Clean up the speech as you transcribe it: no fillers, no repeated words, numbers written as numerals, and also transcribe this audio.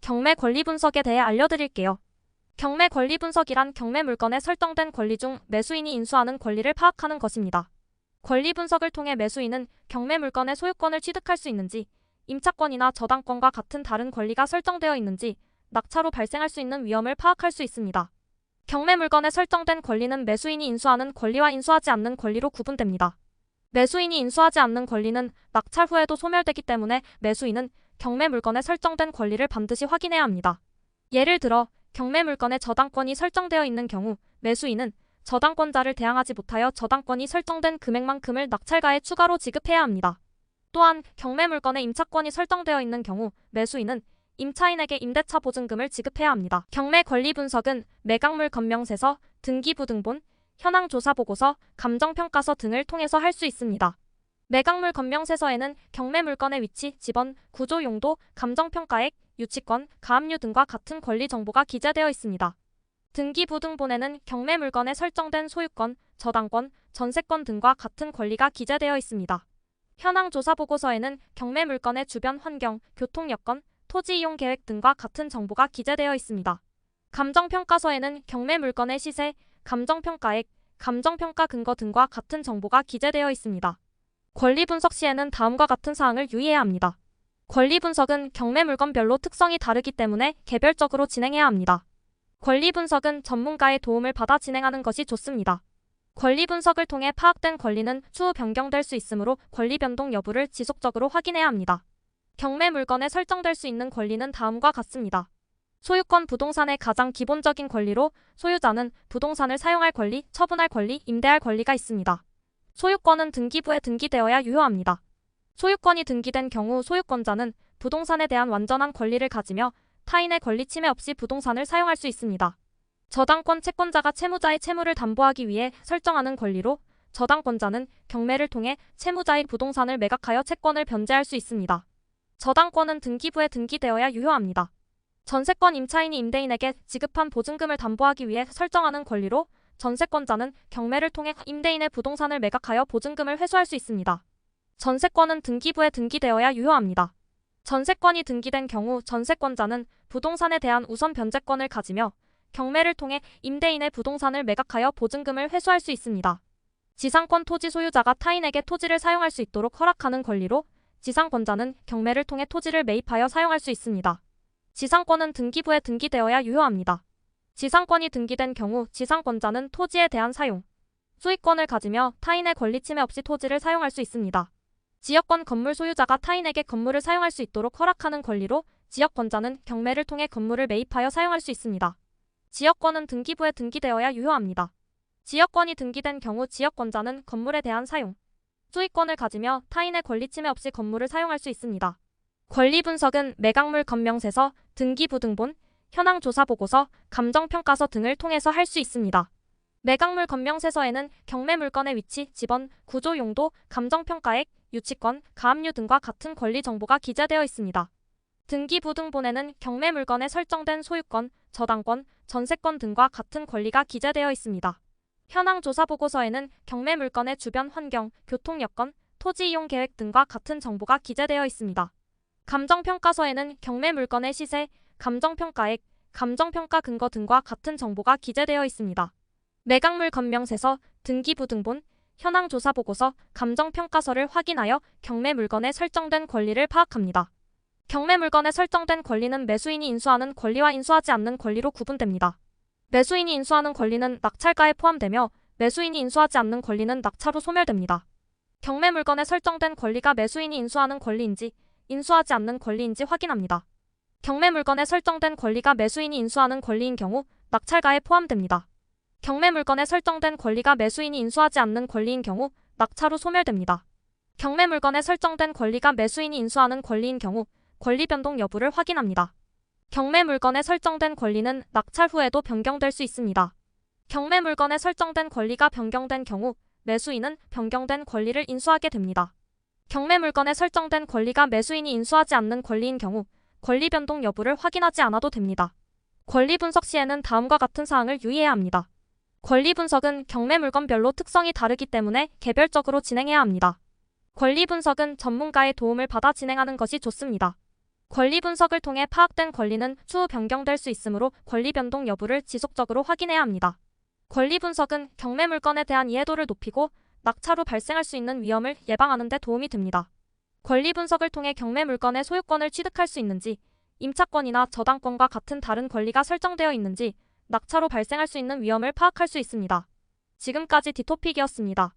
경매 권리 분석에 대해 알려드릴게요. 경매 권리 분석이란 경매 물건에 설정된 권리 중 매수인이 인수하는 권리를 파악하는 것입니다. 권리 분석을 통해 매수인은 경매 물건의 소유권을 취득할 수 있는지, 임차권이나 저당권과 같은 다른 권리가 설정되어 있는지, 낙차로 발생할 수 있는 위험을 파악할 수 있습니다. 경매 물건에 설정된 권리는 매수인이 인수하는 권리와 인수하지 않는 권리로 구분됩니다. 매수인이 인수하지 않는 권리는 낙찰 후에도 소멸되기 때문에 매수인은 경매 물건에 설정된 권리를 반드시 확인해야 합니다. 예를 들어 경매 물건에 저당권이 설정되어 있는 경우 매수인은 저당권자를 대항하지 못하여 저당권이 설정된 금액만큼을 낙찰가에 추가로 지급해야 합니다. 또한 경매 물건에 임차권이 설정되어 있는 경우 매수인은 임차인에게 임대차 보증금을 지급해야 합니다. 경매 권리 분석은 매각물 검명세서, 등기부등본, 현황조사보고서, 감정평가서 등을 통해서 할 수 있습니다. 매각물 검명세서에는 경매 물건의 위치, 지번, 구조 용도, 감정평가액, 유치권, 가압류 등과 같은 권리 정보가 기재되어 있습니다. 등기부등본에는 경매 물건에 설정된 소유권, 저당권, 전세권 등과 같은 권리가 기재되어 있습니다. 현황조사보고서에는 경매 물건의 주변 환경, 교통 여건, 토지 이용 계획 등과 같은 정보가 기재되어 있습니다. 감정평가서에는 경매 물건의 시세, 감정평가액, 감정평가 근거 등과 같은 정보가 기재되어 있습니다. 권리 분석 시에는 다음과 같은 사항을 유의해야 합니다. 권리 분석은 경매 물건별로 특성이 다르기 때문에 개별적으로 진행해야 합니다. 권리 분석은 전문가의 도움을 받아 진행하는 것이 좋습니다. 권리 분석을 통해 파악된 권리는 추후 변경될 수 있으므로 권리 변동 여부를 지속적으로 확인해야 합니다. 경매 물건에 설정될 수 있는 권리는 다음과 같습니다. 소유권 부동산의 가장 기본적인 권리로 소유자는 부동산을 사용할 권리, 처분할 권리, 임대할 권리가 있습니다. 소유권은 등기부에 등기되어야 유효합니다. 소유권이 등기된 경우 소유권자는 부동산에 대한 완전한 권리를 가지며 타인의 권리 침해 없이 부동산을 사용할 수 있습니다. 저당권 채권자가 채무자의 채무를 담보하기 위해 설정하는 권리로 저당권자는 경매를 통해 채무자의 부동산을 매각하여 채권을 변제할 수 있습니다. 저당권은 등기부에 등기되어야 유효합니다. 전세권 임차인이 임대인에게 지급한 보증금을 담보하기 위해 설정하는 권리로 전세권자는 경매를 통해 임대인의 부동산을 매각하여 보증금을 회수할 수 있습니다. 전세권은 등기부에 등기되어야 유효합니다. 전세권이 등기된 경우 전세권자는 부동산에 대한 우선 변제권을 가지며 경매를 통해 임대인의 부동산을 매각하여 보증금을 회수할 수 있습니다. 지상권 토지 소유자가 타인에게 토지를 사용할 수 있도록 허락하는 권리로 지상권자는 경매를 통해 토지를 매입하여 사용할 수 있습니다. 지상권은 등기부에 등기되어야 유효합니다. 지상권이 등기된 경우 지상권자는 토지에 대한 사용, 소유권을 가지며 타인의 권리 침해 없이 토지를 사용할 수 있습니다. 지역권 건물 소유자가 타인에게 건물을 사용할 수 있도록 허락하는 권리로 지역권자는 경매를 통해 건물을 매입하여 사용할 수 있습니다. 지역권은 등기부에 등기되어야 유효합니다. 지역권이 등기된 경우 지역권자는 건물에 대한 사용, 소유권을 가지며 타인의 권리 침해 없이 건물을 사용할 수 있습니다. 권리 분석은 매각물 검명세서, 등기부등본, 현황조사보고서, 감정평가서 등을 통해서 할 수 있습니다. 매각물 검명세서에는 경매 물건의 위치, 지번, 구조 용도, 감정평가액, 유치권, 가압류 등과 같은 권리 정보가 기재되어 있습니다. 등기부등본에는 경매 물건에 설정된 소유권, 저당권, 전세권 등과 같은 권리가 기재되어 있습니다. 현황조사보고서에는 경매 물건의 주변 환경, 교통 여건, 토지 이용 계획 등과 같은 정보가 기재되어 있습니다. 감정평가서에는 경매 물건의 시세, 감정평가액, 감정평가 근거 등과 같은 정보가 기재되어 있습니다. 매각물 검명세서, 등기부등본, 현황조사보고서, 감정평가서를 확인하여 경매 물건에 설정된 권리를 파악합니다. 경매 물건에 설정된 권리는 매수인이 인수하는 권리와 인수하지 않는 권리로 구분됩니다. 매수인이 인수하는 권리는 낙찰가에 포함되며 매수인이 인수하지 않는 권리는 낙찰로 소멸됩니다. 경매 물건에 설정된 권리가 매수인이 인수하는 권리인지 인수하지 않는 권리인지 확인합니다. 경매 물건에 설정된 권리가 매수인이 인수하는 권리인 경우 낙찰가에 포함됩니다. 경매 물건에 설정된 권리가 매수인이 인수하지 않는 권리인 경우 낙찰로 소멸됩니다. 경매 물건에 설정된 권리가 매수인이 인수하는 권리인 경우 권리 변동 여부를 확인합니다. 경매 물건에 설정된 권리는 낙찰 후에도 변경될 수 있습니다. 경매 물건에 설정된 권리가 변경된 경우 매수인은 변경된 권리를 인수하게 됩니다. 경매 물건에 설정된 권리가 매수인이 인수하지 않는 권리인 경우 권리 변동 여부를 확인하지 않아도 됩니다. 권리 분석 시에는 다음과 같은 사항을 유의해야 합니다. 권리 분석은 경매 물건별로 특성이 다르기 때문에 개별적으로 진행해야 합니다. 권리 분석은 전문가의 도움을 받아 진행하는 것이 좋습니다. 권리 분석을 통해 파악된 권리는 추후 변경될 수 있으므로 권리 변동 여부를 지속적으로 확인해야 합니다. 권리 분석은 경매 물건에 대한 이해도를 높이고 낙찰 후 발생할 수 있는 위험을 예방하는 데 도움이 됩니다. 권리 분석을 통해 경매 물건의 소유권을 취득할 수 있는지, 임차권이나 저당권과 같은 다른 권리가 설정되어 있는지, 낙찰 후 발생할 수 있는 위험을 파악할 수 있습니다. 지금까지 디토픽이었습니다.